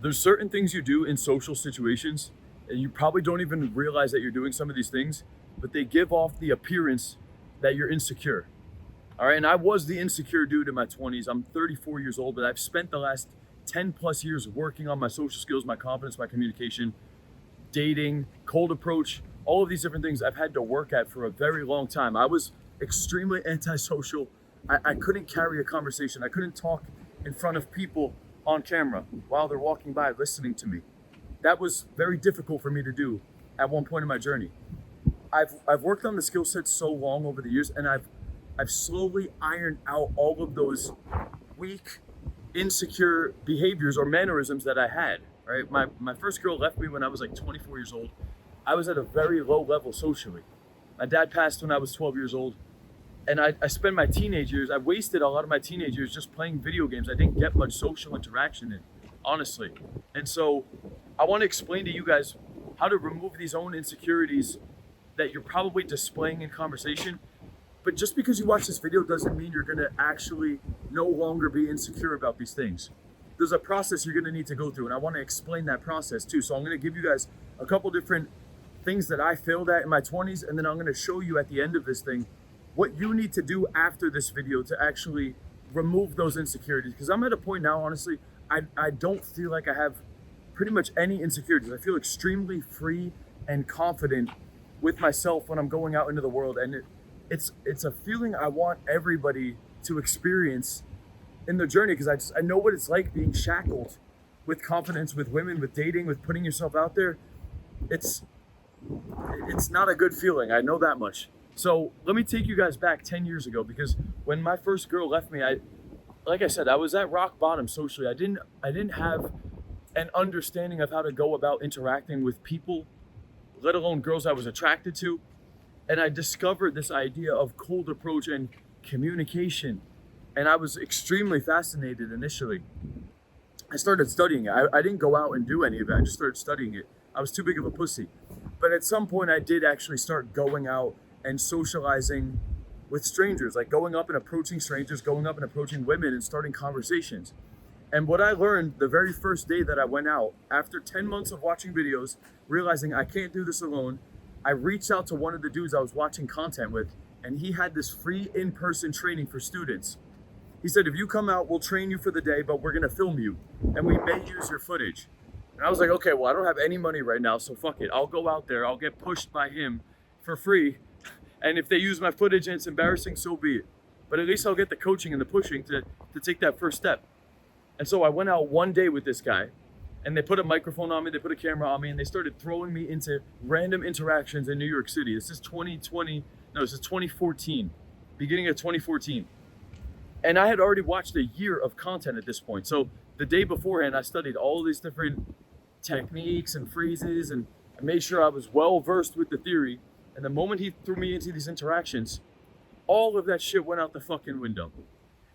There's certain things you do in social situations, and you probably don't even realize that you're doing some of these things, but they give off the appearance that you're insecure. All right. And I was the insecure dude in my 20s. I'm 34 years old, but I've spent the last 10 plus years working on my social skills, my confidence, my communication, dating, cold approach, all of these different things I've had to work at for a very long time. I was extremely antisocial. I couldn't carry a conversation. I couldn't talk in front of people on camera while they're walking by listening to me. That was very difficult for me to do at one point in my journey. I've worked on the skill set so long over the years, and I've slowly ironed out all of those weak, insecure behaviors or mannerisms that I had. Right, my first girl left me when I was like 24 years old. I was at a very low level socially. My dad passed when I was 12 years old, and I spent my teenage years. I wasted a lot of my teenage years just playing video games. I didn't get much social interaction in, honestly. And so, I want to explain to you guys how to remove these own insecurities that you're probably displaying in conversation. But just because you watch this video doesn't mean you're gonna actually no longer be insecure about these things. There's a process you're gonna need to go through, and I wanna explain that process too. So I'm gonna give you guys a couple different things that I failed at in my 20s, and then I'm gonna show you at the end of this thing what you need to do after this video to actually remove those insecurities. Because I'm at a point now, honestly, I don't feel like I have pretty much any insecurities. I feel extremely free and confident with myself when I'm going out into the world, and it's a feeling I want everybody to experience in their journey, because I know what it's like being shackled with confidence, with women, with dating, with putting yourself out there. It's not a good feeling. I know that much. So let me take you guys back 10 years ago, because when my first girl left me, like I said, I was at rock bottom socially. I didn't have an understanding of how to go about interacting with people, let alone girls I was attracted to. And I discovered this idea of cold approach and communication. And I was extremely fascinated initially. I started studying it. I didn't go out and do any of it. I just started studying it. I was too big of a pussy. But at some point I did actually start going out and socializing with strangers, like going up and approaching strangers, going up and approaching women and starting conversations. And what I learned the very first day that I went out, after 10 months of watching videos, realizing I can't do this alone, I reached out to one of the dudes I was watching content with, and he had this free in-person training for students. He said, if you come out, we'll train you for the day, but we're gonna film you, and we may use your footage. And I was like, okay, well, I don't have any money right now, so fuck it. I'll go out there, I'll get pushed by him for free, and if they use my footage and it's embarrassing, so be it. But at least I'll get the coaching and the pushing to take that first step. And so I went out one day with this guy, and they put a microphone on me, they put a camera on me, and they started throwing me into random interactions in New York City. This is 2014, beginning of 2014. And I had already watched a year of content at this point. So the day beforehand, I studied all these different techniques and phrases, and I made sure I was well versed with the theory. And the moment he threw me into these interactions, all of that shit went out the fucking window.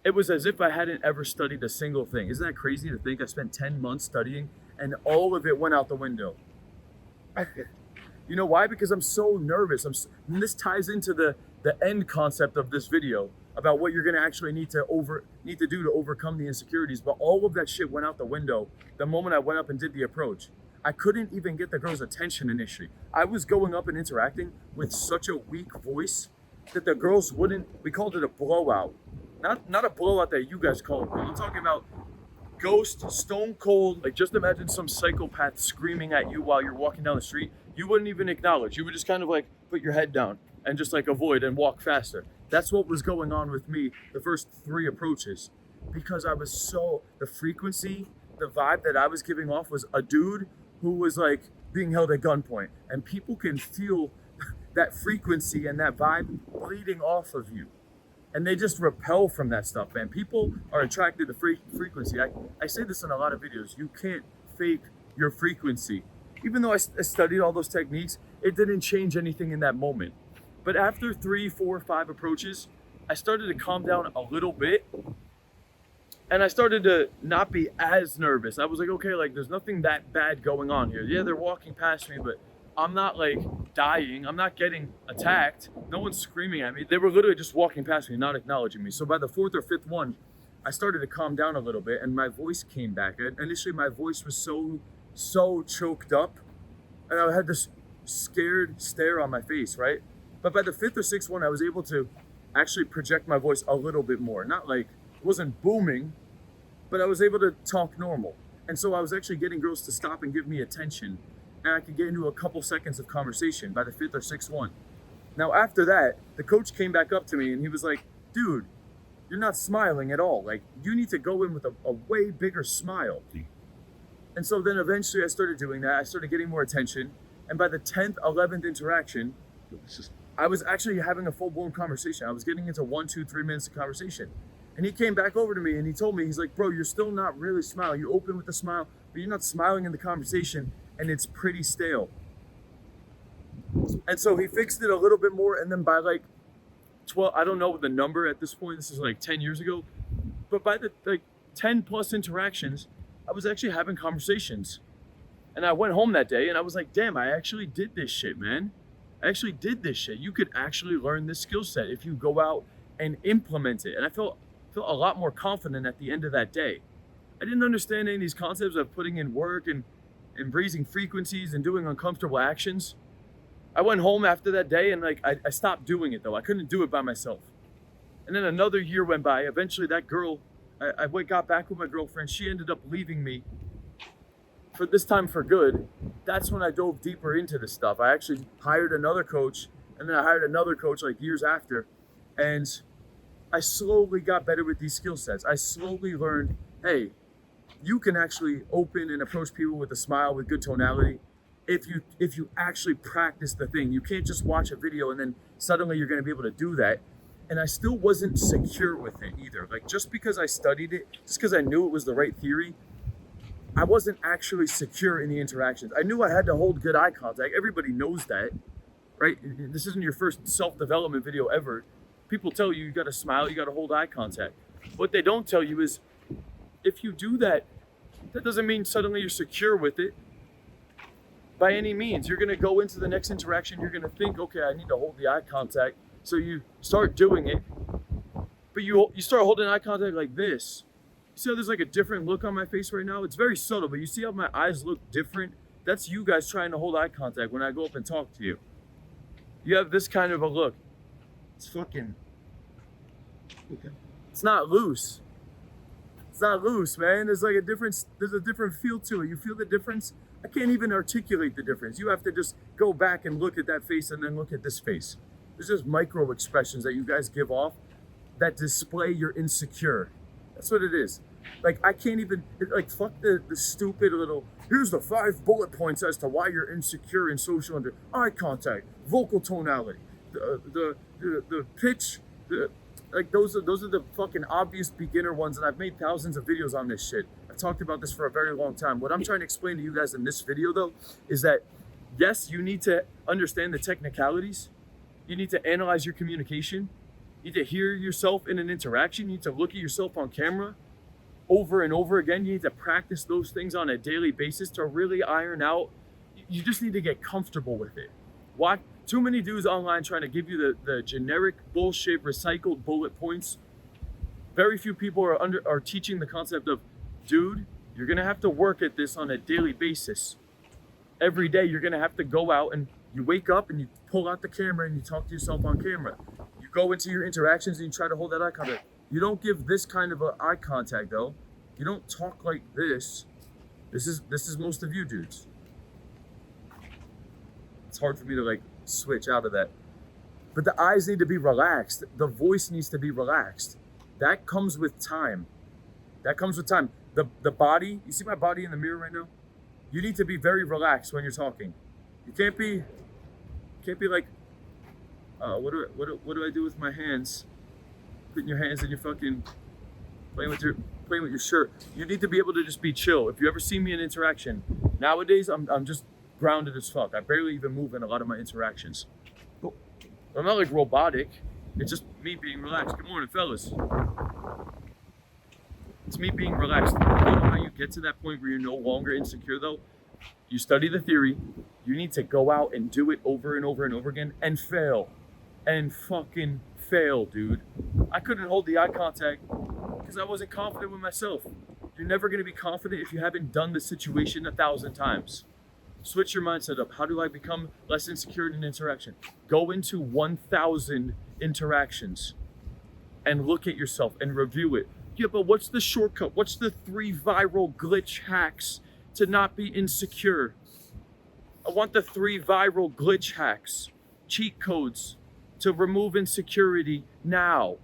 It was as if I hadn't ever studied a single thing. Isn't that crazy to think I spent 10 months studying and all of it went out the window? You know why? Because I'm so nervous. And this ties into the end concept of this video about what you're gonna actually need to do to overcome the insecurities. But all of that shit went out the window the moment I went up and did the approach. I couldn't even get the girl's attention initially. I was going up and interacting with such a weak voice that the girls wouldn't, we called it a blowout. Not a blowout that you guys call it. I'm talking about ghost, stone cold. Like, just imagine some psychopath screaming at you while you're walking down the street. You wouldn't even acknowledge. You would just kind of like put your head down and just like avoid and walk faster. That's what was going on with me the first 3 approaches, because I was the frequency, the vibe that I was giving off was a dude who was like being held at gunpoint, and people can feel that frequency and that vibe bleeding off of you. And they just repel from that stuff, man. People are attracted to frequency. I say this in a lot of videos. You can't fake your frequency. Even though I studied all those techniques, it didn't change anything in that moment. But after 3, 4, 5 approaches, I started to calm down a little bit. And I started to not be as nervous. I was like, okay, like there's nothing that bad going on here. Yeah, they're walking past me, but I'm not like dying. I'm not getting attacked. No one's screaming at me. They were literally just walking past me, not acknowledging me. So by the 4th or 5th one, I started to calm down a little bit and my voice came back. Initially, my voice was so choked up and I had this scared stare on my face, right? But by the fifth or sixth one, I was able to actually project my voice a little bit more. Not like, it wasn't booming, but I was able to talk normal. And so I was actually getting girls to stop and give me attention. And I could get into a couple seconds of conversation by the fifth or sixth one. Now, after that, the coach came back up to me and he was like, dude, you're not smiling at all. Like, you need to go in with a way bigger smile. And so then eventually I started doing that. I started getting more attention. And by the 10th, 11th interaction, I was actually having a full-blown conversation. I was getting into 1, 2, 3 minutes of conversation. And he came back over to me and he told me, he's like, bro, you're still not really smiling. You open with a smile, but you're not smiling in the conversation and it's pretty stale. And so he fixed it a little bit more. And then by like 12, I don't know the number at this point, this is like 10 years ago, but by the like 10 plus interactions, I was actually having conversations. And I went home that day and I was like, damn, I actually did this shit, man. I actually did this shit. You could actually learn this skill set if you go out and implement it. And I felt a lot more confident at the end of that day. I didn't understand any of these concepts of putting in work and raising frequencies and doing uncomfortable actions. I went home after that day and like I stopped doing it though. I couldn't do it by myself. And then another year went by. Eventually that girl, I got back with my girlfriend. She ended up leaving me for this time for good. That's when I dove deeper into this stuff. I actually hired another coach and then I hired another coach like years after. And I slowly got better with these skill sets. I slowly learned, hey, you can actually open and approach people with a smile, with good tonality. If you actually practice the thing, you can't just watch a video and then suddenly you're going to be able to do that. And I still wasn't secure with it either. Like just because I studied it, just because I knew it was the right theory, I wasn't actually secure in the interactions. I knew I had to hold good eye contact. Everybody knows that, right? This isn't your first self-development video ever. People tell you got to smile, you got to hold eye contact. What they don't tell you is if you do that, that doesn't mean suddenly you're secure with it. By any means, you're going to go into the next interaction. You're going to think, okay, I need to hold the eye contact. So you start doing it, but you start holding eye contact like this. You see how there's like a different look on my face right now? It's very subtle, but you see how my eyes look different? That's you guys trying to hold eye contact when I go up and talk to you. You have this kind of a look. It's fucking, it's not loose. It's not loose, man. There's like a difference. There's a different feel to it. You feel the difference? I can't even articulate the difference. You have to just go back and look at that face and then look at this face. There's just micro expressions that you guys give off that display you're insecure. That's what it is. Like, I can't even, like, fuck the stupid little, here's the 5 bullet points as to why you're insecure in social under eye contact, vocal tonality, the pitch, like those are the fucking obvious beginner ones, and I've made thousands of videos on this shit. I've talked about this for a very long time. What I'm trying to explain to you guys in this video though is that yes, you need to understand the technicalities. You need to analyze your communication. You need to hear yourself in an interaction. You need to look at yourself on camera over and over again. You need to practice those things on a daily basis to really iron out. You just need to get comfortable with it. Why? Too many dudes online trying to give you the generic bullshit recycled bullet points. Very few people are teaching the concept of, dude, you're gonna have to work at this on a daily basis. Every day you're gonna have to go out and you wake up and you pull out the camera and you talk to yourself on camera. You go into your interactions and you try to hold that eye contact. You don't give this kind of eye contact though. You don't talk like this. This is most of you dudes. It's hard for me to like switch out of that. But the eyes need to be relaxed. The voice needs to be relaxed. That comes with time. That comes with time. The body, you see my body in the mirror right now? You need to be very relaxed when you're talking. You can't be like, what do I do with my hands? Putting your hands in your fucking, playing with your shirt. You need to be able to just be chill. If you ever see me in interaction, nowadays I'm just grounded as fuck. I barely even move in a lot of my interactions. I'm not like robotic. It's just me being relaxed. Good morning, fellas. It's me being relaxed. You know how you get to that point where you're no longer insecure though? You study the theory. You need to go out and do it over and over and over again and fail. And fucking fail, dude. I couldn't hold the eye contact Because I wasn't confident with myself. You're never going to be confident if you haven't done the situation 1,000 times. Switch your mindset up. How do I become less insecure in interaction? Go into 1,000 interactions and look at yourself and review it. Yeah, but what's the shortcut? What's the 3 viral glitch hacks to not be insecure? I want the 3 viral glitch hacks, cheat codes to remove insecurity now.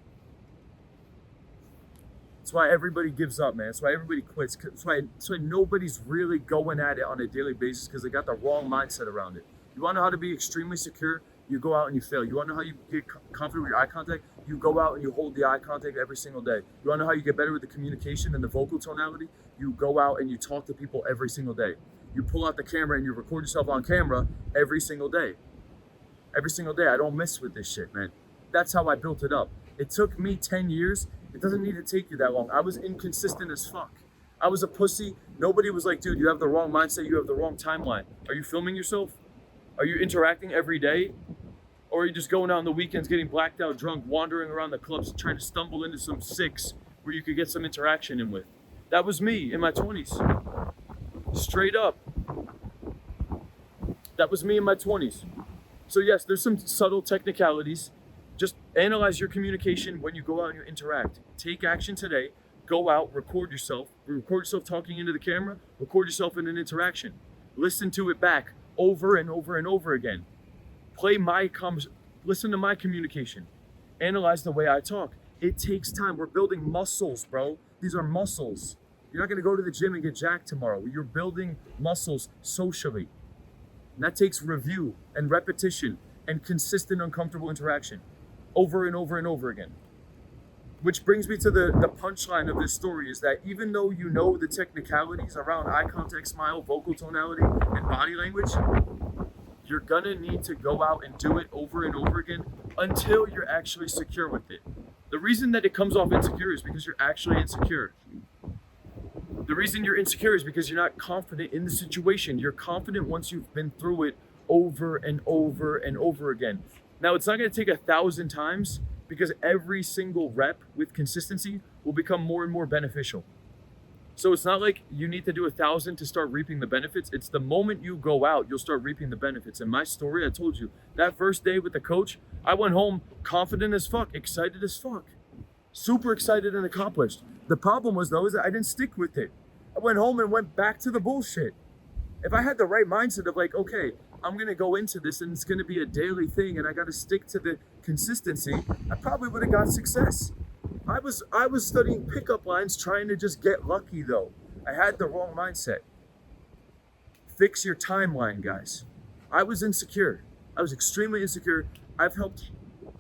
That's why everybody gives up, man. That's why everybody quits. That's why nobody's really going at it on a daily basis, because they got the wrong mindset around it. You want to know how to be extremely secure? You go out and you fail. You want to know how you get confident with your eye contact? You go out and you hold the eye contact every single day. You want to know how you get better with the communication and the vocal tonality? You go out and you talk to people every single day. You pull out the camera and you record yourself on camera every single day. Every single day. I don't mess with this shit, man. That's how I built it up. It took me 10 years. It doesn't need to take you that long. I was inconsistent as fuck. I was a pussy. Nobody was like, dude, you have the wrong mindset. You have the wrong timeline. Are you filming yourself? Are you interacting every day? Or are you just going out on the weekends, getting blacked out drunk, wandering around the clubs, trying to stumble into some six where you could get some interaction in with? That was me in my 20s. Straight up. That was me in my 20s. So yes, there's some subtle technicalities. Just analyze your communication when you go out and you interact. Take action today. Go out, record yourself talking into the camera, record yourself in an interaction. Listen to it back over and over and over again. Listen to my communication. Analyze the way I talk. It takes time. We're building muscles, bro. These are muscles. You're not gonna go to the gym and get jacked tomorrow. You're building muscles socially. And that takes review and repetition and consistent uncomfortable interaction over and over and over again. Which brings me to the punchline of this story, is that even though you know the technicalities around eye contact, smile, vocal tonality, and body language, you're gonna need to go out and do it over and over again until you're actually secure with it. The reason that it comes off insecure is because you're actually insecure. The reason you're insecure is because you're not confident in the situation. You're confident once you've been through it over and over and over again. Now, it's not going to take 1,000 times, because every single rep with consistency will become more and more beneficial. So it's not like you need to do 1,000 to start reaping the benefits. It's the moment you go out, you'll start reaping the benefits. In my story, I told you, that first day with the coach, I went home confident as fuck, excited as fuck. Super excited and accomplished. The problem was, though, is that I didn't stick with it. I went home and went back to the bullshit. If I had the right mindset of like, okay, I'm gonna go into this and it's gonna be a daily thing and I gotta stick to the consistency, I probably would have got success. I was studying pickup lines trying to just get lucky though. I had the wrong mindset. Fix your timeline, guys. I was insecure. I was extremely insecure. I've helped,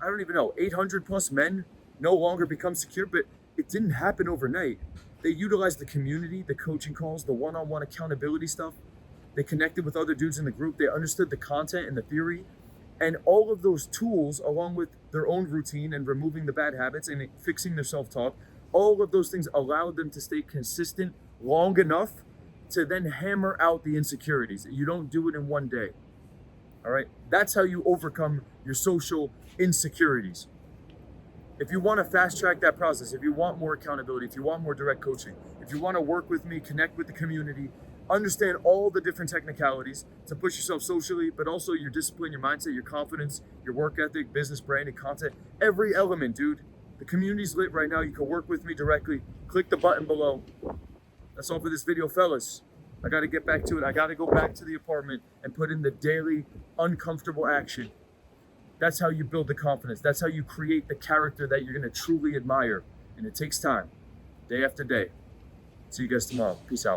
800 plus men no longer become secure, but it didn't happen overnight. They utilized the community, the coaching calls, the one-on-one accountability stuff. They connected with other dudes in the group. They understood the content and the theory. And all of those tools, along with their own routine and removing the bad habits and fixing their self-talk, all of those things allowed them to stay consistent long enough to then hammer out the insecurities. You don't do it in one day. All right? That's how you overcome your social insecurities. If you want to fast track that process, if you want more accountability, if you want more direct coaching, if you want to work with me, connect with the community, understand all the different technicalities to push yourself socially, but also your discipline, your mindset, your confidence, your work ethic, business, branding, content, every element, dude. The community's lit right now. You can work with me directly. Click the button below. That's all for this video, fellas. I got to get back to it. I got to go back to the apartment and put in the daily uncomfortable action. That's how you build the confidence. That's how you create the character that you're going to truly admire. And it takes time, day after day. See you guys tomorrow. Peace out.